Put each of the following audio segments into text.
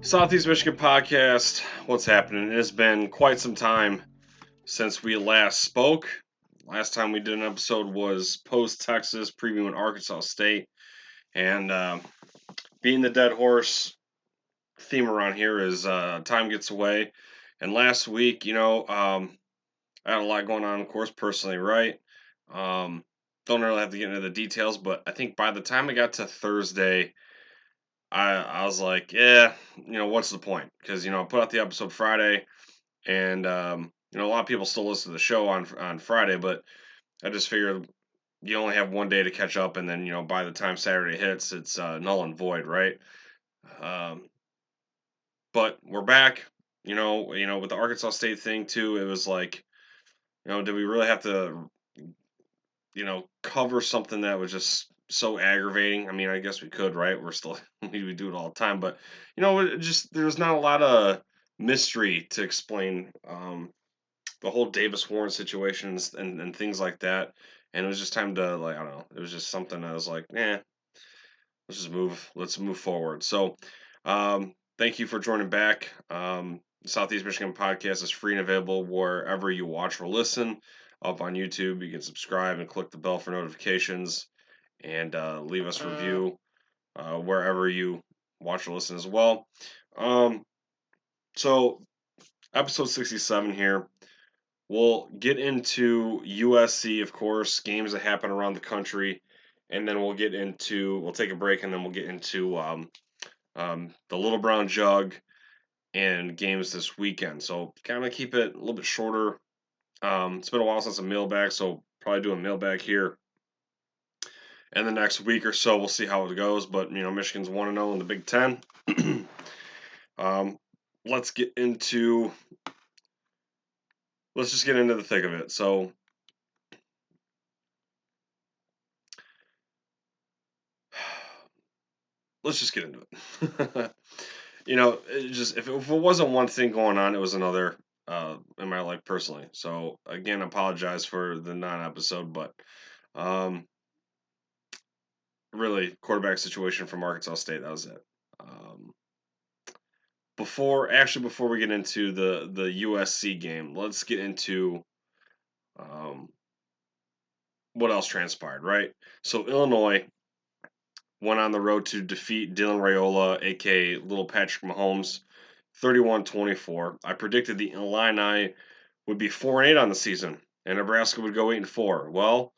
Southeast Michigan podcast. What's happening? It has been quite some time since we last spoke. Last time we did an episode was post Texas, previewing Arkansas State, and being the dead horse theme around here is time gets away. And last week, I had a lot going on, of course, personally, right? Don't really have to get into the details, but I think by the time I got to Thursday, I was like, yeah, what's the point? Because I put out the episode Friday, and a lot of people still listen to the show on Friday, but I just figured you only have one day to catch up, and then by the time Saturday hits, it's null and void, right? Um, but we're back. With the Arkansas State thing too, it was like, did we really have to, cover something that was just so aggravating? I mean, I guess we could, right? We're still we do it all the time, but there's not a lot of mystery to explain the whole Davis Warren situations and things like that. And it was just time to, like, I don't know. It was just something I was like, let's move forward. So thank you for joining back. Southeast Michigan podcast is free and available wherever you watch or listen. Up on YouTube, you can subscribe and click the bell for notifications, and leave us a review wherever you watch or listen as well. So episode 67 here. We'll get into USC, of course, games that happen around the country, and then we'll take a break, and then we'll get into the Little Brown Jug and games this weekend. So kind of keep it a little bit shorter. It's been a while since a mailbag, so probably do a mailbag here in the next week or so. We'll see how it goes, but Michigan's 1-0 in the Big Ten. Let's just get into the thick of it. So let's just get into it. If it wasn't one thing going on, it was another in my life personally. So again, apologize for the non-episode, but really quarterback situation from Arkansas State. That was it. Before we get into the USC game, let's get into what else transpired, right? So Illinois went on the road to defeat Dylan Raiola, aka Little Patrick Mahomes, 31-24. I predicted the Illini would be 4-8 on the season, and Nebraska would go 8-4. Well,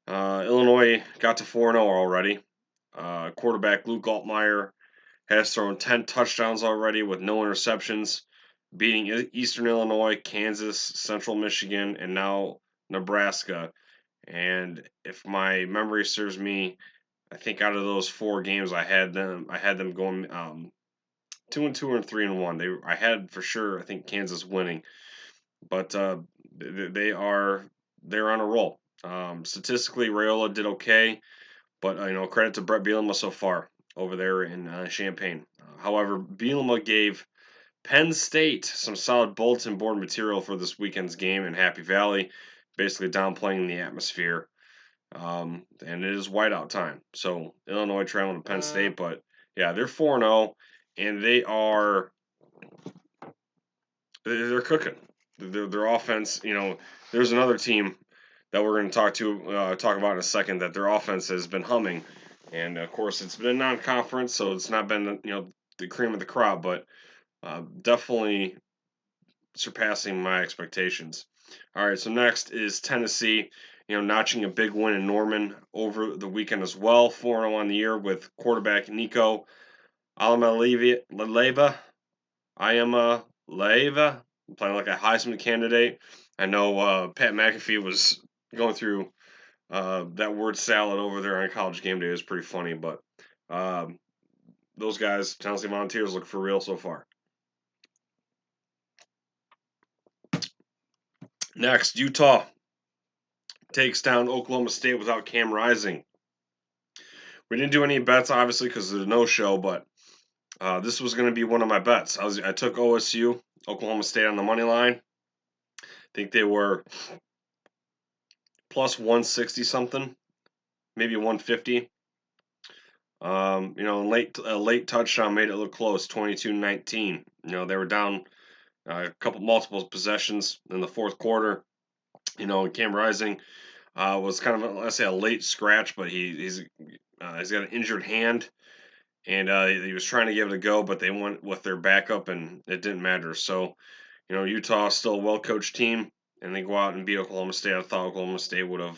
Illinois got to 4-0 already. Quarterback Luke Altmaier has thrown 10 touchdowns already with no interceptions, beating Eastern Illinois, Kansas, Central Michigan, and now Nebraska. And if my memory serves me, I think out of those 4 games I had them going 2-2 and 3-1. I had for sure, I think, Kansas winning, but they're on a roll. Statistically, Raiola did okay, but credit to Brett Bielema so far over there in Champaign. However, Bielema gave Penn State some solid bulletin board material for this weekend's game in Happy Valley, basically downplaying the atmosphere. And it is whiteout time. So Illinois trailing to Penn State, but yeah, they're 4-0, and they're cooking. Their offense, there's another team that we're going to talk about in a second that their offense has been humming, and of course it's been a non-conference, so it's not been the cream of the crop, but definitely surpassing my expectations. All right, so next is Tennessee, notching a big win in Norman over the weekend as well, 4-0 on the year with quarterback Nico Alamaleva. Playing like a Heisman candidate. I know Pat McAfee was going through that word salad over there on College Game Day. It was pretty funny, but those guys, Tennessee Volunteers, look for real so far. Next, Utah takes down Oklahoma State without Cam Rising. We didn't do any bets, obviously, because of the no-show, but this was going to be one of my bets. I took OSU, Oklahoma State on the money line. I think they were plus 160 something, maybe 150. A late touchdown made it look close, 22-19. They were down multiple possessions in the fourth quarter. And Cam Rising was kind of, let's say, a late scratch, but he's got an injured hand, and he was trying to give it a go, but they went with their backup, and it didn't matter. So, Utah is still a well-coached team, and they go out and beat Oklahoma State. I thought Oklahoma State would have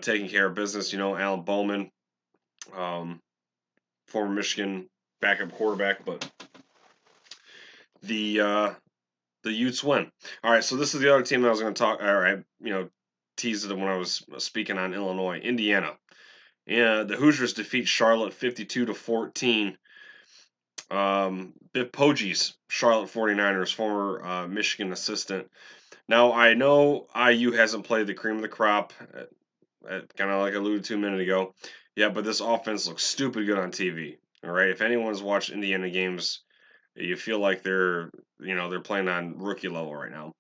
taken care of business. Alan Bowman, former Michigan backup quarterback, but the Utes win. All right, so this is the other team that I was going to talk. All right, teased it when I was speaking on Illinois, Indiana. Yeah, the Hoosiers defeat Charlotte 52-14. Biff Poggi's Charlotte 49ers, former Michigan assistant. Now, I know IU hasn't played the cream of the crop, kind of like I alluded to a minute ago. Yeah, but this offense looks stupid good on TV. All right, if anyone's watched Indiana games, you feel like they're playing on rookie level right now.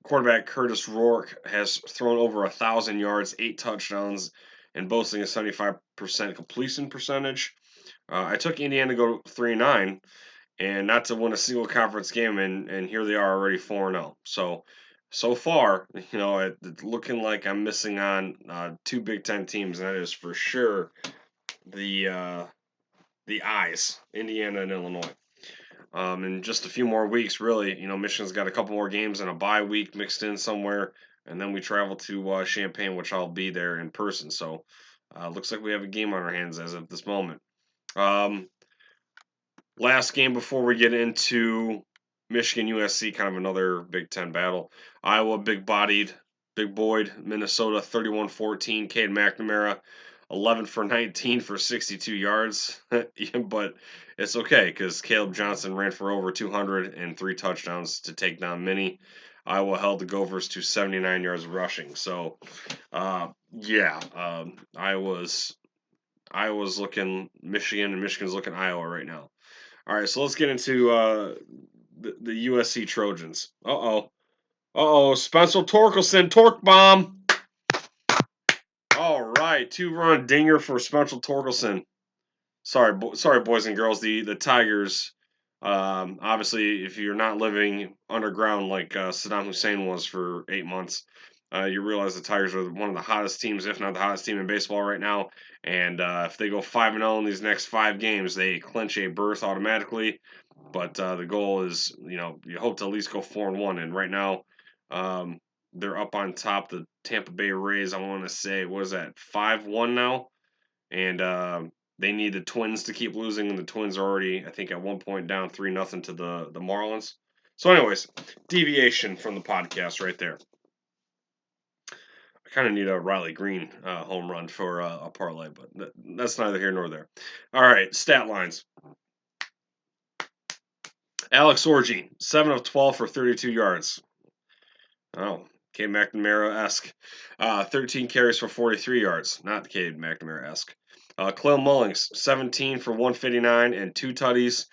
Quarterback Curtis Rourke has thrown over 1,000 yards, 8 touchdowns, and boasting a 75% completion percentage. I took Indiana to go 3-9 and not to win a single conference game, and here they are already 4-0. So far, it's looking like I'm missing on two Big Ten teams, and that is for sure the eyes, Indiana and Illinois. In just a few more weeks, really, Michigan's got a couple more games and a bye week mixed in somewhere, and then we travel to Champaign, which I'll be there in person. So, looks like we have a game on our hands as of this moment. Last game before we get into Michigan USC, kind of another Big Ten battle. Iowa big-bodied, big-boyed Minnesota 31-14. Cade McNamara 11 for 19 for 62 yards. But it's okay because Caleb Johnson ran for over 200 and 3 touchdowns to take down Minnie. Iowa held the Gophers to 79 yards rushing. So, I was looking Michigan, and Michigan's looking Iowa right now. All right, so let's get into the USC Trojans. Spencer Torkelson, torque bomb. All right, 2-run dinger for Spencer Torkelson. Sorry, boys and girls. The Tigers. Obviously, if you're not living underground like Saddam Hussein was for 8 months, you realize the Tigers are one of the hottest teams, if not the hottest team in baseball right now. And if they go 5-0 in these next 5 games, they clinch a berth automatically. But the goal is, you hope to at least go 4-1. And right now, they're up on top. The Tampa Bay Rays, I want to say, what is that, 5-1 now? And they need the Twins to keep losing, and the Twins are already, I think, at one point down 3-0 to the Marlins. So, anyways, deviation from the podcast right there. I kind of need a Riley Green home run for a parlay, but that's neither here nor there. All right, stat lines. Alex Orji, 7 of 12 for 32 yards. Oh, Cade McNamara-esque. 13 carries for 43 yards. Not Cade McNamara-esque. Khalil Mullings, 17 for 159 and 2 tutties.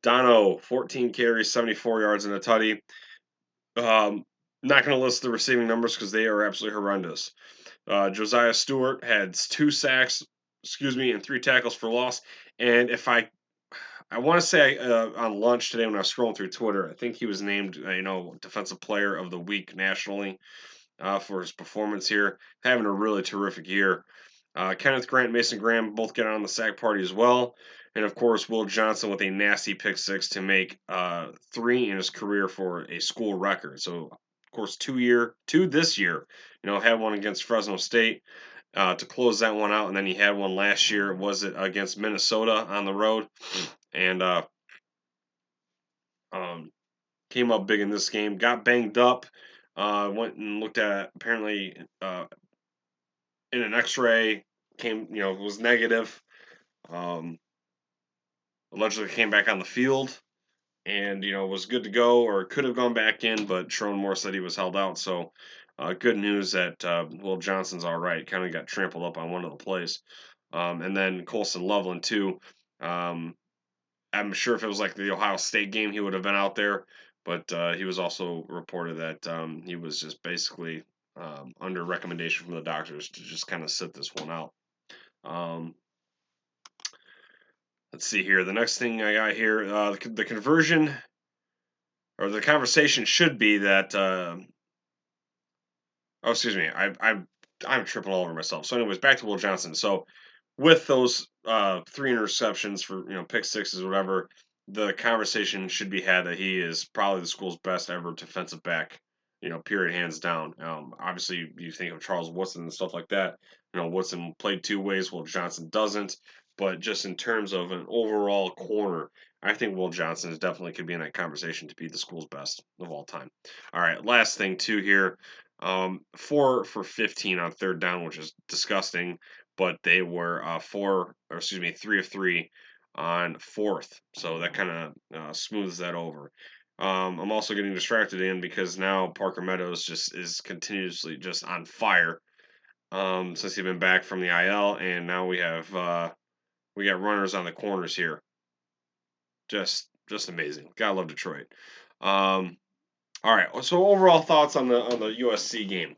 Dono, 14 carries, 74 yards and a tutty. Not going to list the receiving numbers because they are absolutely horrendous. Josiah Stewart had 2 sacks, and 3 tackles for loss. And if I want to say on lunch today when I was scrolling through Twitter, I think he was named, Defensive Player of the Week nationally for his performance here. Having a really terrific year. Kenneth Grant, Mason Graham both get on the sack party as well. And, of course, Will Johnson with a nasty pick 6 to make 3 in his career for a school record. So, of course, 2 this year, had one against Fresno State to close that one out. And then he had one last year. Was it against Minnesota on the road? And came up big in this game. Got banged up. Went and looked at apparently in an X-ray. Was negative. Allegedly came back on the field. and was good to go or could have gone back in, but Sherwin Moore said he was held out. So good news that Will Johnson's all right. Kind of got trampled up on one of the plays, and then Colson Loveland too. Um, I'm sure if it was like the Ohio State game, he would have been out there, but he was also reported that he was just basically under recommendation from the doctors to just kind of sit this one out. Um, let's see here. The next thing I got here, the conversion or the conversation should be that. Oh, excuse me. I'm tripping all over myself. So, anyways, back to Will Johnson. So, with those three interceptions for pick sixes, whatever, the conversation should be had that he is probably the school's best ever defensive back. Period, hands down. Obviously, you think of Charles Woodson and stuff like that. Woodson played two ways, Will Johnson doesn't. But just in terms of an overall corner, I think Will Johnson is definitely could be in that conversation to be the school's best of all time. All right, last thing too here. 4 for 15 on third down, which is disgusting, but they were 3 of 3 on fourth. So that kind of smooths that over. I'm also getting distracted in because now Parker Meadows just is continuously just on fire since he's been back from the IL, and now we got runners on the corners here. Just amazing. Gotta love Detroit. Um, all right. So overall thoughts on the USC game.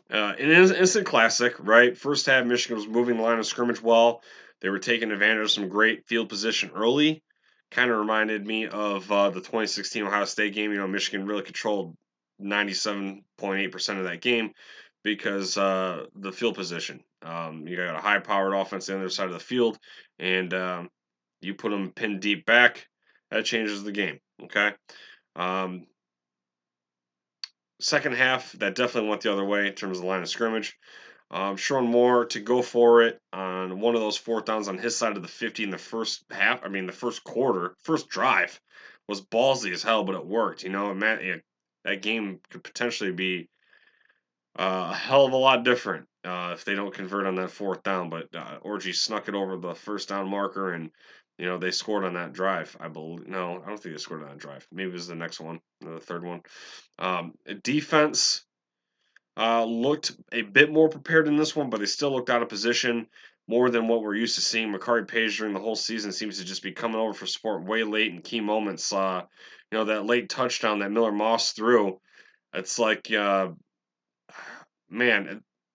An instant classic, right? First half, Michigan was moving the line of scrimmage well. They were taking advantage of some great field position early. Kind of reminded me of the 2016 Ohio State game. Michigan really controlled 97.8% of that game because the field position. You got a high-powered offense on the other side of the field, and you put them pinned deep back. That changes the game. Okay. Um, Second half, that definitely went the other way in terms of the line of scrimmage. Sherwin Moore to go for it on one of those fourth downs on his side of the 50 in the first half. I mean, the first quarter, first drive was ballsy as hell, but it worked. That game could potentially be a hell of a lot different if they don't convert on that fourth down. But Orgy snuck it over the first down marker, and they scored on that drive. I believe. No, I don't think they scored on that drive. Maybe it was the next one, the third one. Defense looked a bit more prepared in this one, but they still looked out of position more than what we're used to seeing. Makari Page during the whole season seems to just be coming over for support way late in key moments. That late touchdown that Miller Moss threw. It's like, man,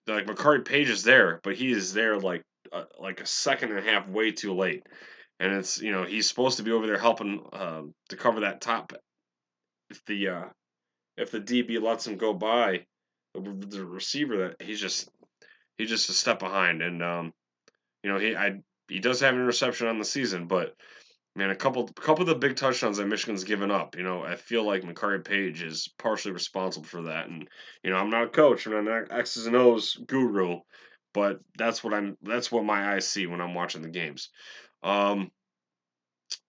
like Makari Page is there, but he is there like a second and a half way too late. And it's he's supposed to be over there helping to cover that top if the DB lets him go by the receiver that he's just a step behind, and he does have an interception on the season, but man, a couple of the big touchdowns that Michigan's given up, I feel like Makari Page is partially responsible for that, and I'm not a coach, I'm not an X's and O's guru, but that's what my eyes see when I'm watching the games. Um,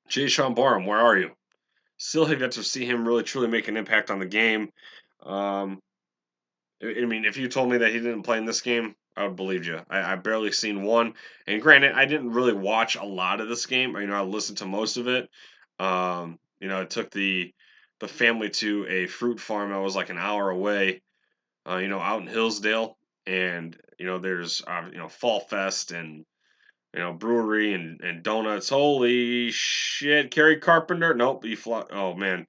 Jay Sean Barham, where are you? Still have yet to see him really truly make an impact on the game. Um, I mean, if you told me that he didn't play in this game, I would believe you. I barely seen one. And granted, I didn't really watch a lot of this game. I listened to most of it. I took the family to a fruit farm that was like an hour away, out in Hillsdale. And, there's, Fall Fest and, brewery and donuts. Holy shit. Kerry Carpenter? Nope. Oh, man,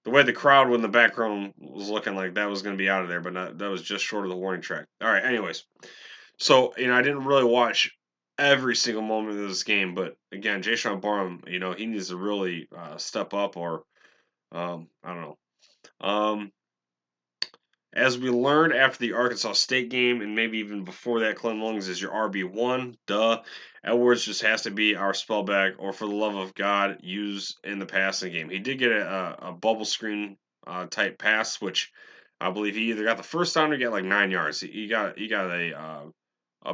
the way the crowd in the background was looking like that was going to be out of there, but that was just short of the warning track. All right, anyways. So, I didn't really watch every single moment of this game, but again, Jay Sean Barham, he needs to really step up or, I don't know. As we learned after the Arkansas State game, and maybe even before that, Clem Lung's is your RB1. Duh. Edwards just has to be our spellback, or for the love of God, use in the passing game. He did get a bubble screen type pass, which I believe he either got the first down or got like 9 yards. He got a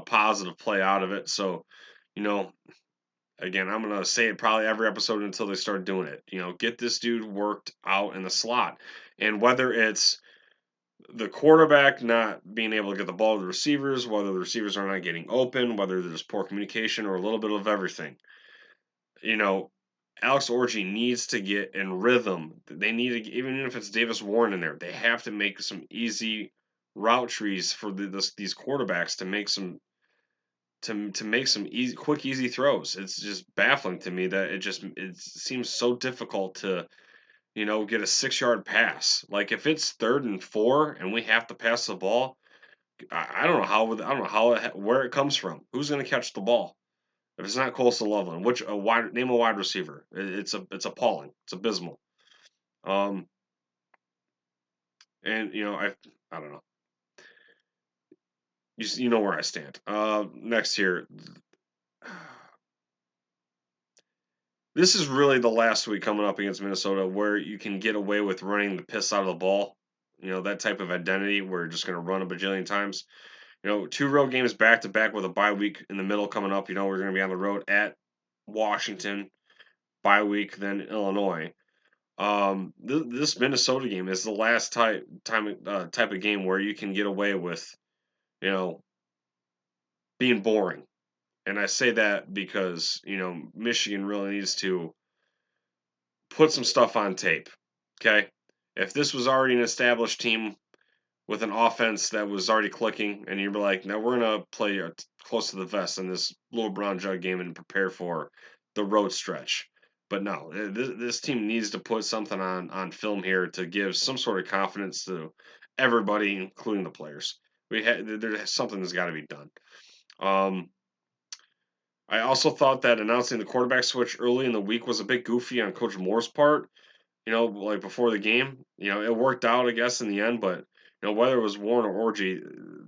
positive play out of it. So, you know, again, I'm gonna say it probably every episode until they start doing it. Get this dude worked out in the slot, and whether it's the quarterback not being able to get the ball to the receivers, whether the receivers are not getting open, whether there's poor communication or a little bit of everything. You know, Alex Orji needs to get in rhythm. They need to, even if it's Davis Warren in there, they have to make some easy route trees for these quarterbacks to make some make some easy, quick, easy throws. It's just baffling to me that it seems so difficult to get a 6 yard pass. Like if it's 3rd and 4 and we have to pass the ball, I don't know I don't know where it comes from. Who's going to catch the ball? If it's not Colson Loveland, which name a wide receiver? It's appalling. It's abysmal. Um, and I don't know. You know where I stand. Next here, this is really the last week coming up against Minnesota where you can get away with running the piss out of the ball. That type of identity where you're just going to run a bajillion times. 2 road games back to back with a bye week in the middle coming up. We're going to be on the road at Washington, bye week, then Illinois. This Minnesota game is the last type of game where you can get away with, you know, being boring. And I say that because, Michigan really needs to put some stuff on tape. Okay? If this was already an established team with an offense that was already clicking, and you're like, now we're gonna play close to the vest in this Little Brown Jug game and prepare for the road stretch. But no, this team needs to put something on film here to give some sort of confidence to everybody, including the players. There's something that's got to be done. Um, I also thought that announcing the quarterback switch early in the week was a bit goofy on Coach Moore's part. Like before the game. It worked out, I guess, in the end, but whether it was Warren or Orgy,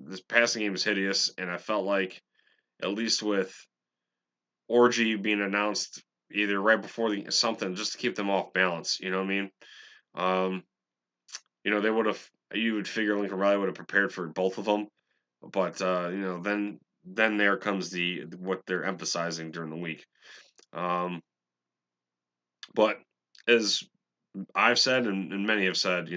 this passing game is hideous, and I felt like at least with Orgy being announced either right before the something just to keep them off balance. You know what I mean? Um, they would have. You would figure Lincoln Riley would have prepared for both of them, but then there comes the what they're emphasizing during the week. Um, but as I've said and many have said,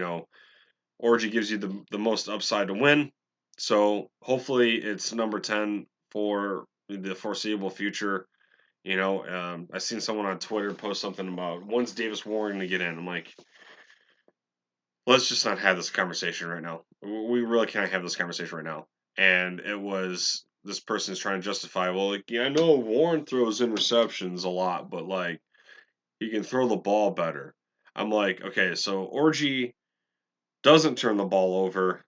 Orgy gives you the most upside to win. So hopefully it's number 10 for the foreseeable future. I seen someone on Twitter post something about when's Davis Warren to get in. I'm like, let's just not have this conversation right now. We really can't have this conversation right now. And it was this person's trying to justify, well, like, yeah, I know Warren throws interceptions a lot, but like he can throw the ball better. I'm like, okay, so Orgy doesn't turn the ball over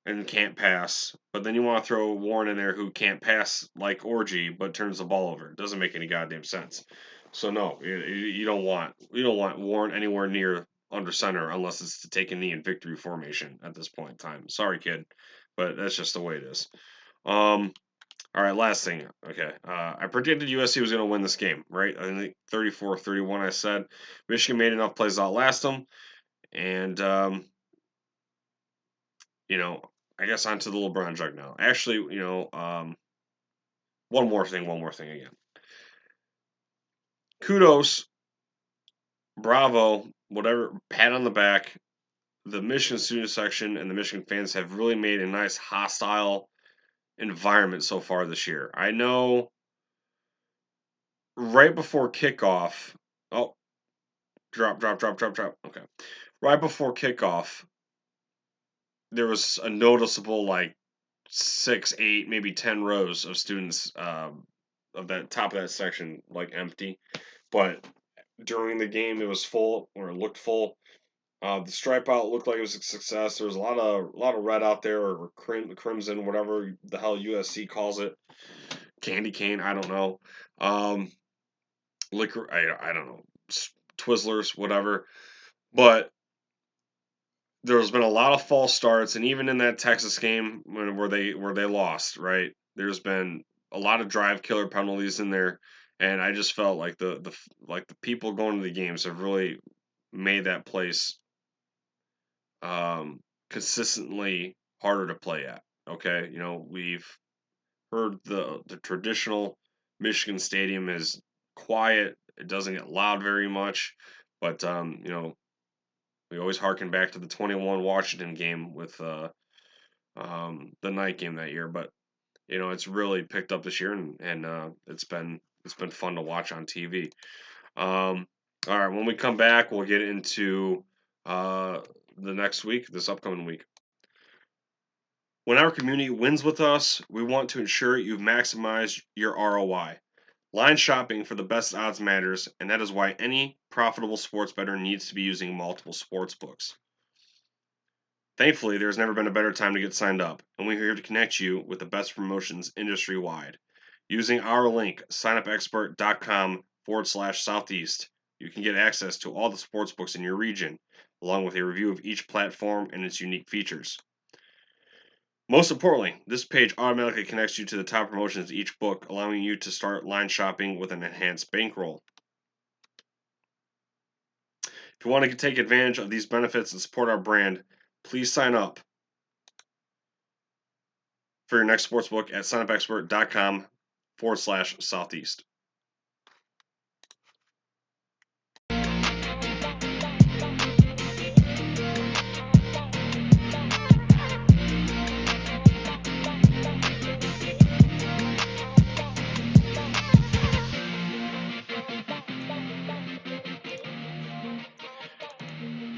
and can't pass, but then you want to throw Warren in there who can't pass like Orgy but turns the ball over. It doesn't make any goddamn sense. So no, you don't want Warren anywhere near under center unless it's to take a knee in victory formation at this point in time. Sorry, kid, but that's just the way it is. All right, last thing. Okay, I predicted USC was going to win this game, right? I think 34-31. I said Michigan made enough plays to outlast them, and you know, I guess onto the Little Brown Jug now. Actually, one more thing again. Kudos, bravo, whatever, pat on the back. The Michigan student section and the Michigan fans have really made a nice hostile environment so far this year. I know right before kickoff, oh, drop, drop, drop, drop, drop. Okay. Right before kickoff, there was a noticeable like 6, 8, maybe 10 rows of students of that top of that section like empty. But during the game, it was full or it looked full. The stripe out looked like it was a success. There was a lot of red out there or crimson, whatever the hell USC calls it, candy cane. I don't know. Um, liquor. I don't know. Twizzlers, whatever. But there's been a lot of false starts, and even in that Texas game where they lost, right? There's been a lot of drive killer penalties in there, and I just felt like the people going to the games have really made that place consistently harder to play at. Okay, we've heard the traditional Michigan Stadium is quiet; it doesn't get loud very much, but we always harken back to the 21 Washington game with the night game that year. But it's really picked up this year, and it's been fun to watch on TV. All right, when we come back, we'll get into the next week, this upcoming week. When our community wins with us, we want to ensure you've maximized your ROI. Line shopping for the best odds matters, and that is why any profitable sports bettor needs to be using multiple sports books. Thankfully, there's never been a better time to get signed up, and we're here to connect you with the best promotions industry wide. Using our link, signupexpert.com/southeast, you can get access to all the sports books in your region, along with a review of each platform and its unique features. Most importantly, this page automatically connects you to the top promotions of each book, allowing you to start line shopping with an enhanced bankroll. If you want to take advantage of these benefits and support our brand, please sign up for your next sportsbook at signupexpert.com/southeast.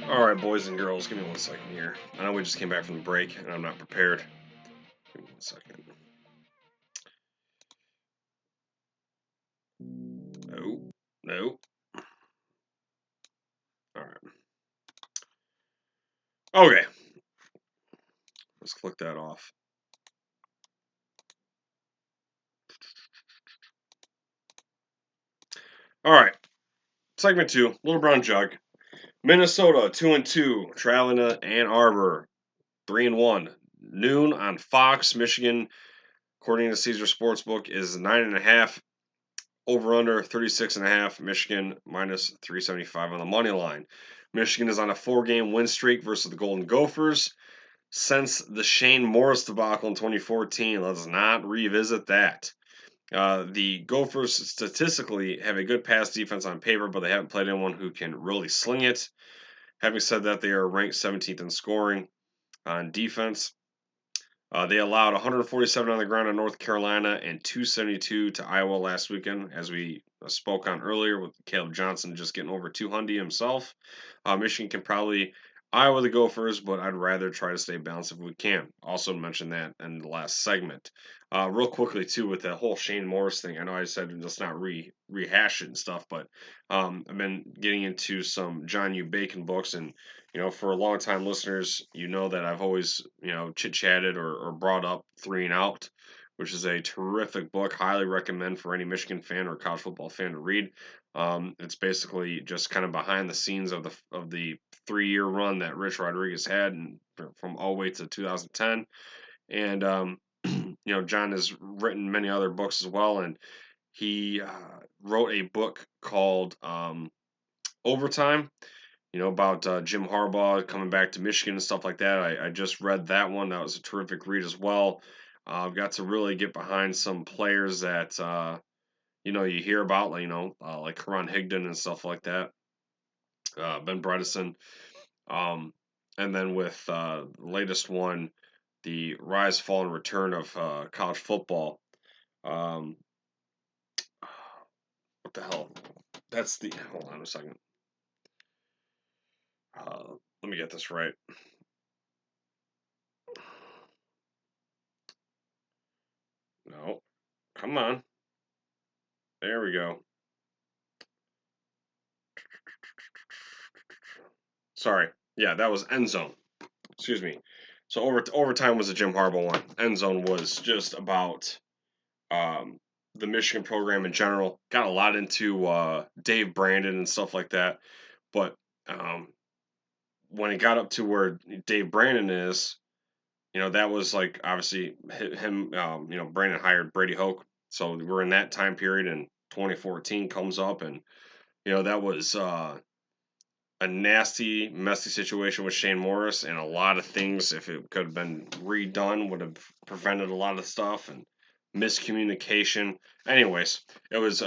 All right, boys and girls, give me 1 second here. I know we just came back from the break and I'm not prepared. Give me 1 second. No, no. All right. Okay. Let's click that off. All right. Segment 2, Little Brown Jug. Minnesota 2-2, traveling to Ann Arbor 3-1. Noon on Fox. Michigan, according to Caesar Sportsbook, is 9.5. Over under 36.5. Michigan minus 375 on the money line. Michigan is on a 4-game win streak versus the Golden Gophers. Since the Shane Morris debacle in 2014, let's not revisit that. The Gophers statistically have a good pass defense on paper, but they haven't played anyone who can really sling it. Having said that, they are ranked 17th in scoring on defense. They allowed 147 on the ground in North Carolina and 272 to Iowa last weekend, as we spoke on earlier with Caleb Johnson just getting over 200 himself. Michigan can probably Iowa the Gophers, but I'd rather try to stay balanced if we can. Also mentioned that in the last segment. Real quickly too, with the whole Shane Morris thing, I know I said let's not rehash it and stuff, but I've been getting into some John U. Bacon books, and for long-time listeners, that I've always chit-chatted or brought up Three and Out, which is a terrific book. Highly recommend for any Michigan fan or college football fan to read. It's basically just kind of behind the scenes of the 3-year run that Rich Rodriguez had from 08 to 2010. And John has written many other books as well, and he wrote a book called Overtime, about Jim Harbaugh coming back to Michigan and stuff like that. I just read that one. That was a terrific read as well. I've got to really get behind some players that you hear about, like Karan Higdon and stuff like that. Ben Bredesen. And then with the latest one, the rise, fall, and return of college football. What the hell? That's the. Hold on a second. Let me get this right. No. Come on. There we go. Sorry. Yeah, that was End Zone. Excuse me. So overtime was the Jim Harbaugh one. End Zone was just about the Michigan program in general. Got a lot into Dave Brandon and stuff like that. But when it got up to where Dave Brandon is, that was like obviously him. Brandon hired Brady Hoke, so we're in that time period, and 2014 comes up, and that was a nasty, messy situation with Shane Morris, and a lot of things, if it could have been redone, would have prevented a lot of stuff and miscommunication. Anyways, it was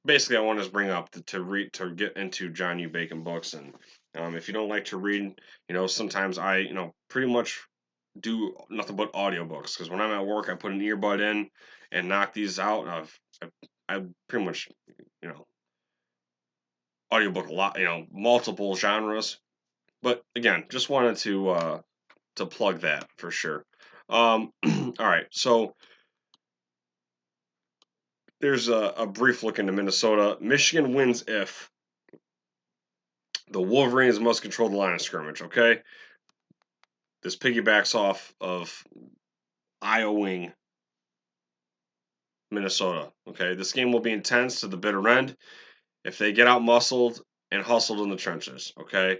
basically I wanted to bring up to get into John U. Bacon books, and if you don't like to read, sometimes I pretty much do nothing but audiobooks, because when I'm at work, I put an earbud in and knock these out. And I pretty much, you know, audiobook a lot, multiple genres. But again, just wanted to plug that for sure. All right, so there's a brief look into Minnesota. Michigan wins if the Wolverines must control the line of scrimmage. Okay, this piggybacks off of Iowa Minnesota. Okay, this game will be intense to the bitter end if they get out muscled and hustled in the trenches. Okay,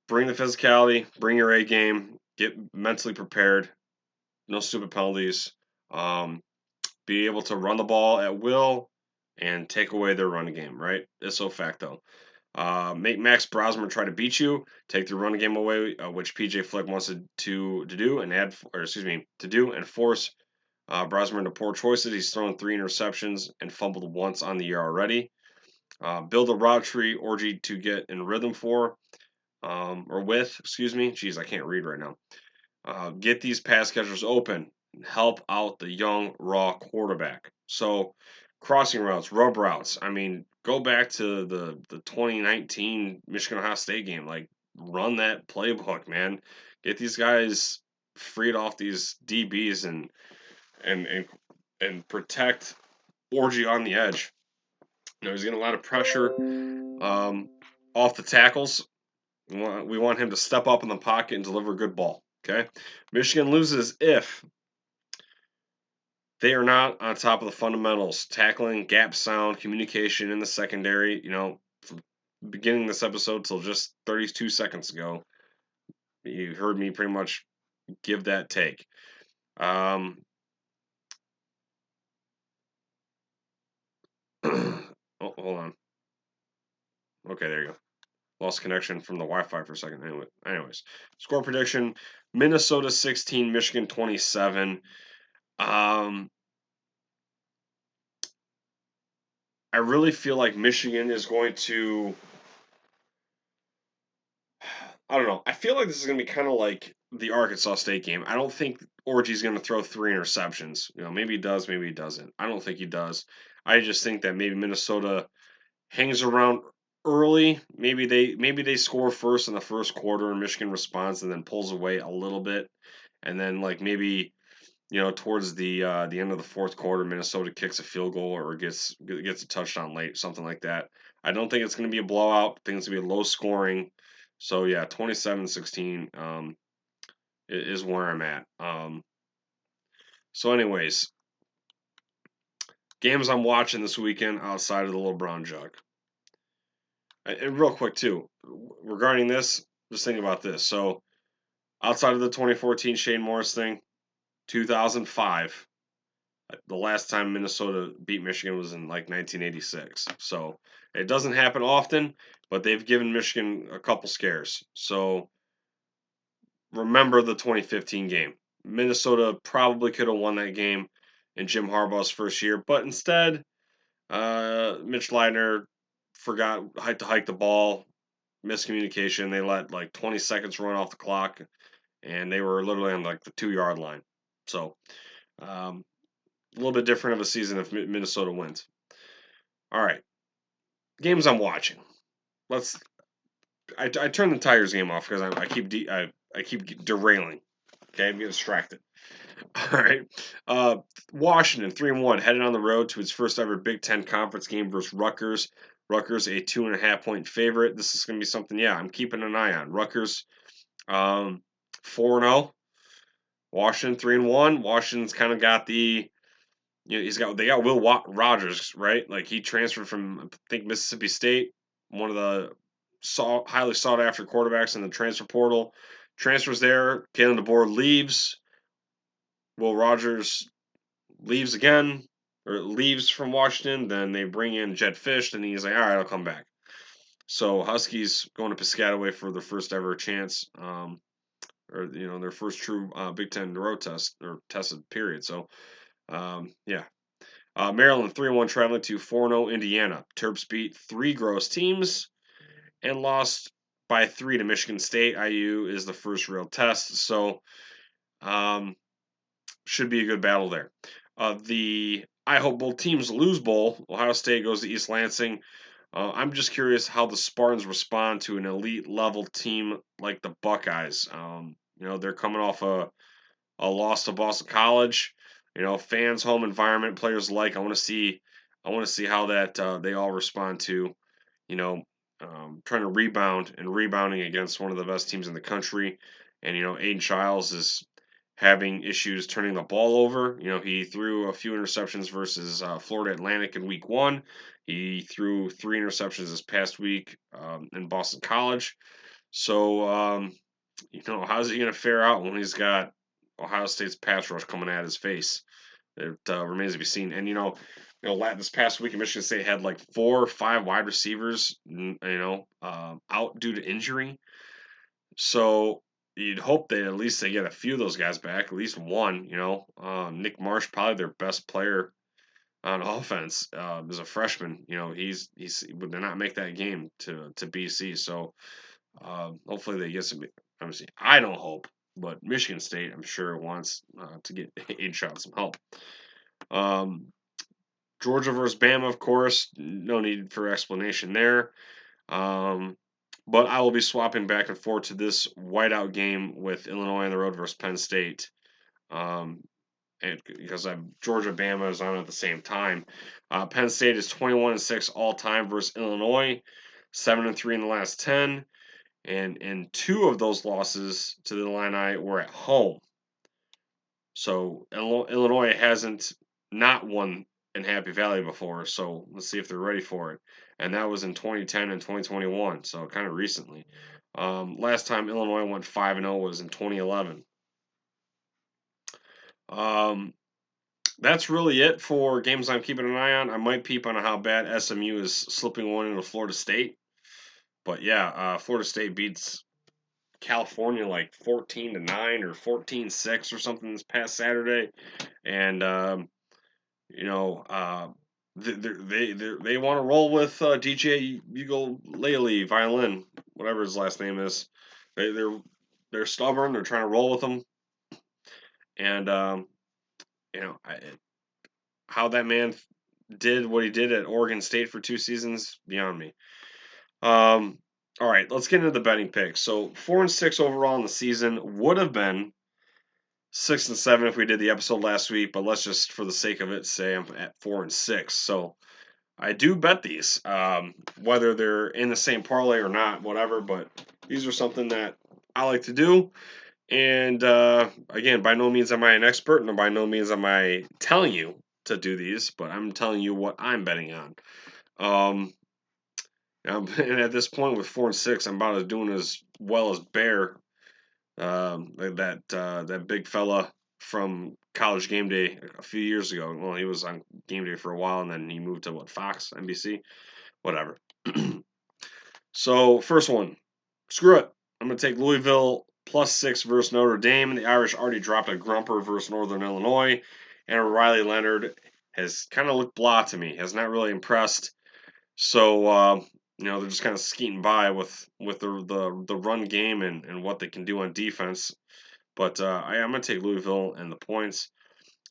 bring the physicality, bring your A game, get mentally prepared. No stupid penalties. Um, be able to run the ball at will and take away their running game. Right, it's so facto. Make Max Brosmer try to beat you, take the running game away, which PJ Fleck wants to do and to do and force Brosmer into poor choices. He's thrown 3 interceptions and fumbled once on the year already. Build a route tree orgy to get in rhythm excuse me. Jeez, I can't read right now. Get these pass catchers open and help out the young, raw quarterback. So, crossing routes, rub routes. I mean, go back to the 2019 Michigan Ohio State game. Like, run that playbook, man. Get these guys freed off these DBs and and and protect Orgy on the edge. He's getting a lot of pressure off the tackles. We want him to step up in the pocket and deliver a good ball. Okay, Michigan loses if they are not on top of the fundamentals, tackling, gap sound, communication in the secondary. From beginning this episode till just 32 seconds ago, you heard me pretty much give that take. Um, oh, hold on. Okay, there you go. Lost connection from the Wi-Fi for a second. Anyways, score prediction: Minnesota 16, Michigan 27. Um, I really feel like Michigan is going to. I don't know. I feel like this is going to be kind of like the Arkansas State game. I don't think Orgy's going to throw 3 interceptions. Maybe he does, maybe he doesn't. I don't think he does. I just think that maybe Minnesota hangs around early. Maybe they score first in the first quarter and Michigan responds and then pulls away a little bit. And then like maybe towards the end of the fourth quarter, Minnesota kicks a field goal or gets a touchdown late, something like that. I don't think it's going to be a blowout. I think it's going to be low scoring. So yeah, 27-16 is where I'm at. So anyways, games I'm watching this weekend outside of the Little Brown Jug. And real quick too, regarding this, just think about this. So outside of the 2014 Shane Morris thing, 2005. The last time Minnesota beat Michigan was in like 1986. So it doesn't happen often, but they've given Michigan a couple scares. So remember the 2015 game. Minnesota probably could have won that game in Jim Harbaugh's first year, but instead, Mitch Leitner forgot to hike the ball, miscommunication. They let like 20 seconds run off the clock, and they were literally on like the 2-yard line. So a little bit different of a season if Minnesota wins. All right, games I'm watching. Let's. I turn the Tigers game off because I keep derailing. Okay, I'm getting distracted. All right, Washington 3-1 headed on the road to its first ever Big Ten conference game versus Rutgers. Rutgers a 2.5-point favorite. This is going to be something. Yeah, I'm keeping an eye on Rutgers. 4-0. Washington 3-1. Washington's kind of got the they got Will Rogers, right? Like he transferred from I think Mississippi State, one of the highly sought after quarterbacks in the transfer portal. Transfers there. Kalen DeBoer leaves. Will Rogers leaves again or leaves from Washington. Then they bring in Jed Fish, and he's like, all right, I'll come back. So Huskies going to Piscataway for their first ever chance, or their first true Big Ten road test or tested period. So yeah. Maryland 3-1 traveling to 4-0 Indiana. Terps beat 3 gross teams and lost by 3 to Michigan State. IU is the first real test, so should be a good battle there. The I hope both teams lose bowl. Ohio State goes to East Lansing. I'm just curious how the Spartans respond to an elite level team like the Buckeyes. They're coming off a loss to Boston College. Fans, home environment, players alike. I want to see how that they all respond to you know, trying to rebound and rebounding against one of the best teams in the country. And, Aiden Childs is having issues turning the ball over. He threw a few interceptions versus Florida Atlantic in week one. He threw 3 interceptions this past week in Boston College. So, how's he going to fare out when he's got Ohio State's pass rush coming at his face? It remains to be seen. And this past week, Michigan State had like 4 or 5 wide receivers, out due to injury. So you'd hope that at least they get a few of those guys back, at least one. Nick Marsh, probably their best player on offense, as a freshman. He's would not make that game to BC. So hopefully they get some. Obviously, I don't hope, but Michigan State, I'm sure, wants to get A-Shot some help. Georgia versus Bama, of course, no need for explanation there. Um, but I will be swapping back and forth to this whiteout game with Illinois on the road versus Penn State. Um, and because Georgia Bama is on at the same time. Penn State is 21-6 all time versus Illinois, 7-3 in the last 10, and 2 of those losses to the Illini were at home. So Illinois hasn't not won in Happy Valley before, so let's see if they're ready for it. And that was in 2010 and 2021, so kind of recently. Last time Illinois went 5-0 was in 2011. That's really it for games I'm keeping an eye on. I might peep on how bad SMU is slipping one into Florida State. But yeah, Florida State beats California like 14-9 or 14-6 or something this past Saturday. And they want to roll with DJ Ukulele violin, whatever his last name is. They're stubborn. They're trying to roll with them, and how that man did what he did at Oregon State for 2 seasons beyond me. All right, let's get into the betting picks. So 4-6 overall in the season would have been 6-7 if we did the episode last week, but let's just, for the sake of it, say I'm at 4-6. So I do bet these, whether they're in the same parlay or not, whatever. But these are something that I like to do. And again, by no means am I an expert, and by no means am I telling you to do these, but I'm telling you what I'm betting on. And at this point, with 4-6, I'm about as doing as well as Bear, that big fella from College Game Day a few years ago. Well, he was on Game Day for a while, and then he moved to Fox, NBC, whatever. So first one, screw it. I'm gonna take Louisville +6 versus Notre Dame. The Irish already dropped a grumper versus Northern Illinois, and Riley Leonard has kind of looked blah to me. Has not really impressed. So they're just kind of skating by with the run game and what they can do on defense. But I'm gonna take Louisville and the points.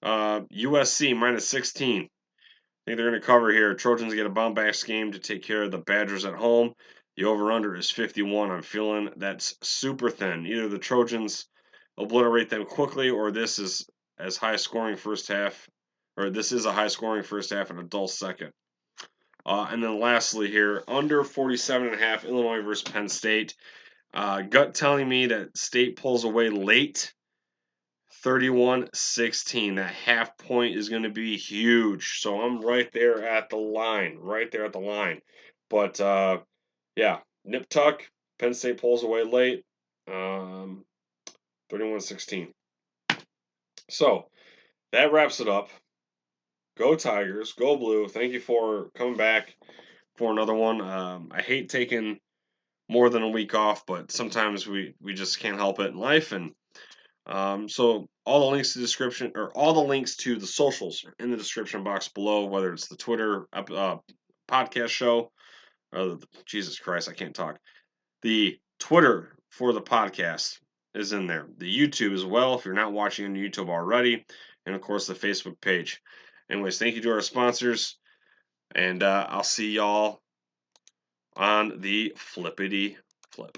USC -16. I think they're going to cover here. Trojans get a bounce game to take care of the Badgers at home. The over-under is 51. I'm feeling that's super thin. Either the Trojans obliterate them quickly, or this is as high scoring first half, or this is a high scoring first half and a dull second. And then lastly here, under 47.5, Illinois versus Penn State. Gut telling me that State pulls away late. 31-16. That half point is going to be huge. So I'm right there at the line. But yeah, nip tuck. Penn State pulls away late. 31-16. So that wraps it up. Go Tigers. Go Blue. Thank you for coming back for another one. I hate taking more than a week off, but sometimes we just can't help it in life. And so all the links to the description, or all the links to the socials, are in the description box below, whether it's the Twitter podcast show, Jesus Christ, I can't talk. The Twitter for the podcast is in there. The YouTube as well, if you're not watching on YouTube already, and of course the Facebook page. Anyways, thank you to our sponsors, and I'll see y'all on the flippity flip.